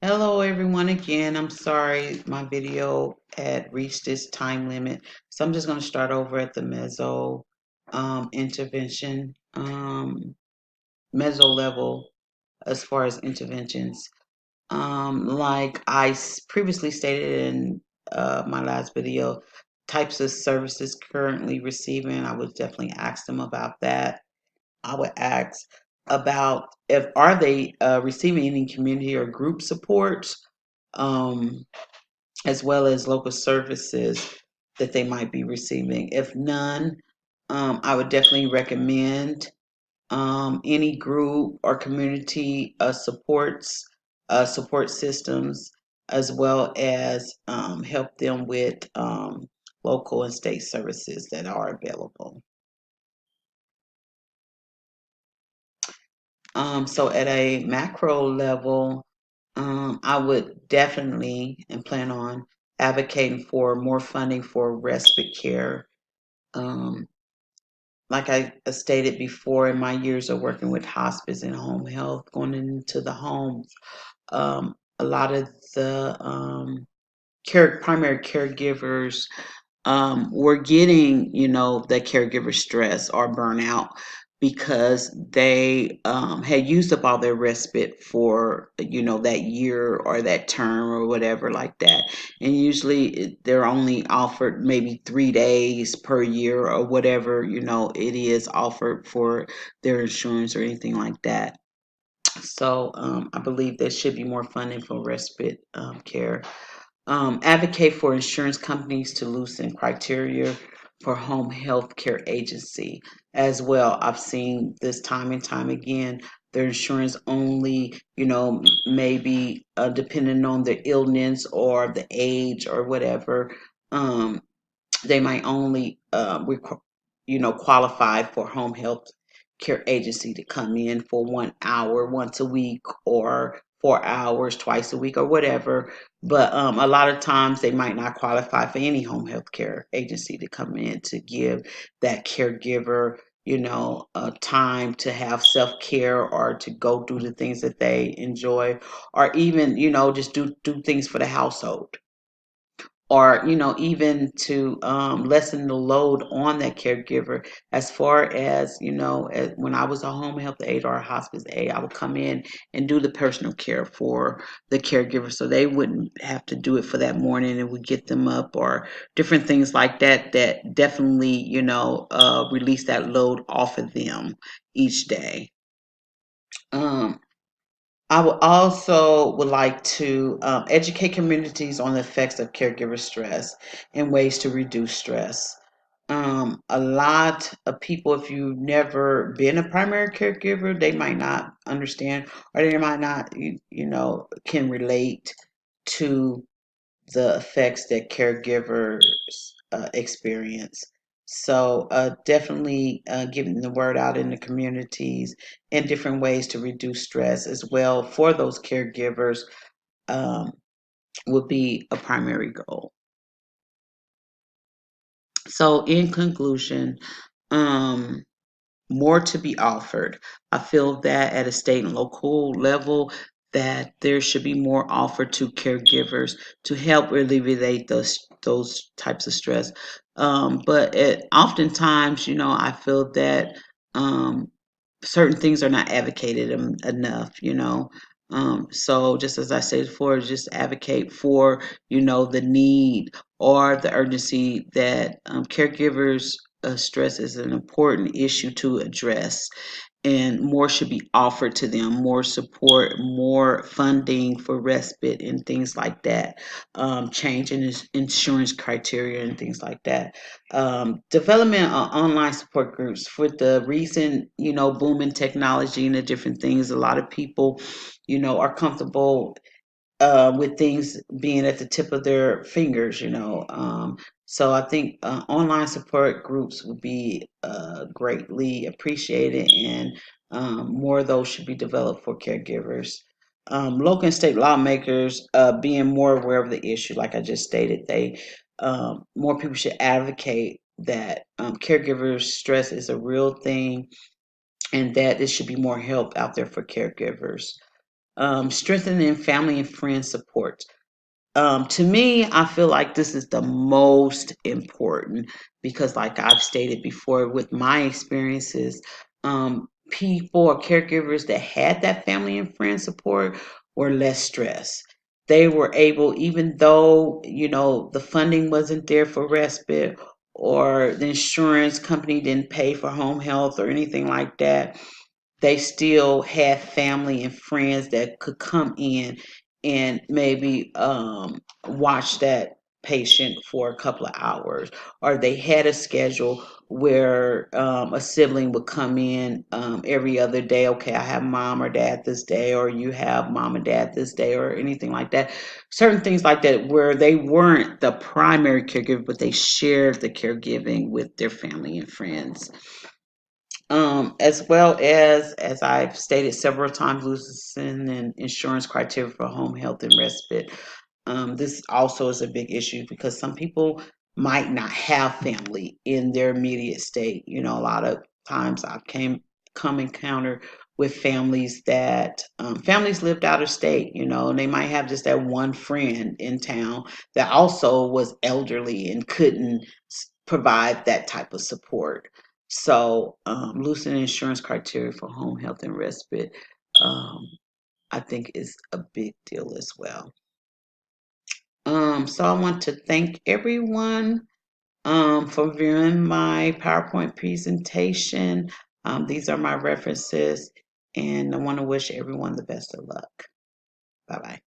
Hello everyone again. I'm sorry my video had reached its time limit. So I'm just going to start over at the intervention, meso level as far as interventions. Like previously stated in my last video, types of services currently receiving, I would definitely ask them about that. I would ask about if are they receiving any community or group support, um, as well as local services that they might be receiving. If none, I would definitely recommend any group or community support systems, as well as help them with local and state services that are available. So at a macro level, I would definitely and plan on advocating for more funding for respite care. Um, like I stated before, in my years of working with hospice and home health, going into the homes, a lot of the primary caregivers were getting, the caregiver stress or burnout because they had used up all their respite for, that year or that term or whatever like that. And usually they're only offered maybe 3 days per year or whatever, it is offered for their insurance or anything like that. So I believe there should be more funding for respite care. Advocate for insurance companies to loosen criteria for home health care agency as well. I've seen this time and time again. Their insurance only, maybe depending on the illness or the age or whatever, um, they might only qualify for home health care agency to come in for 1 hour once a week or 4 hours twice a week or whatever. But a lot of times they might not qualify for any home health care agency to come in to give that caregiver, time to have self care or to go do the things that they enjoy, or even, just do things for the household, or even to lessen the load on that caregiver. As far as when I was a home health aide or a hospice aide, I would come in and do the personal care for the caregiver so they wouldn't have to do it for that morning, and would get them up or different things like that that definitely release that load off of them each day. um, I would also would like to educate communities on the effects of caregiver stress and ways to reduce stress. A lot of people, if you've never been a primary caregiver, they might not understand, or they might not, can relate to the effects that caregivers experience. So definitely getting the word out in the communities and different ways to reduce stress as well for those caregivers um, would be a primary goal. So in conclusion, um, more to be offered. I feel that at a state and local level, that there should be more offered to caregivers to help alleviate those types of stress. Oftentimes, I feel that um, certain things are not advocated enough. So just as I said before, just advocate for the need or the urgency that caregivers stress is an important issue to address, and more should be offered to them, more support, more funding for respite and things like that, change in insurance criteria and things like that. Development of online support groups for the recent, boom in technology and the different things. A lot of people, are comfortable with things being at the tip of their fingers, so I think online support groups would be greatly appreciated, and more of those should be developed for caregivers. Local and state lawmakers being more aware of the issue, like I just stated, they more people should advocate that caregivers stress is a real thing, and that there should be more help out there for caregivers. Strengthening family and friend support. To me, I feel like this is the most important because, like I've stated before, with my experiences, people or caregivers that had that family and friend support were less stressed. They were able, even though, the funding wasn't there for respite or the insurance company didn't pay for home health or anything like that, they still had family and friends that could come in and maybe watch that patient for a couple of hours, or they had a schedule where a sibling would come in every other day. Okay, I have mom or dad this day, or you have mom and dad this day, or anything like that. Certain things like that where they weren't the primary caregiver, but they shared the caregiving with their family and friends. As well as I've stated several times, loosening and insurance criteria for home health and respite. This also is a big issue because some people might not have family in their immediate state. A lot of times I come encounter with families that families lived out of state, and they might have just that one friend in town that also was elderly and couldn't provide that type of support. So, loosening insurance criteria for home health and respite, um, I think is a big deal as well. So I want to thank everyone for viewing my PowerPoint presentation. These are my references, and I want to wish everyone the best of luck. Bye bye.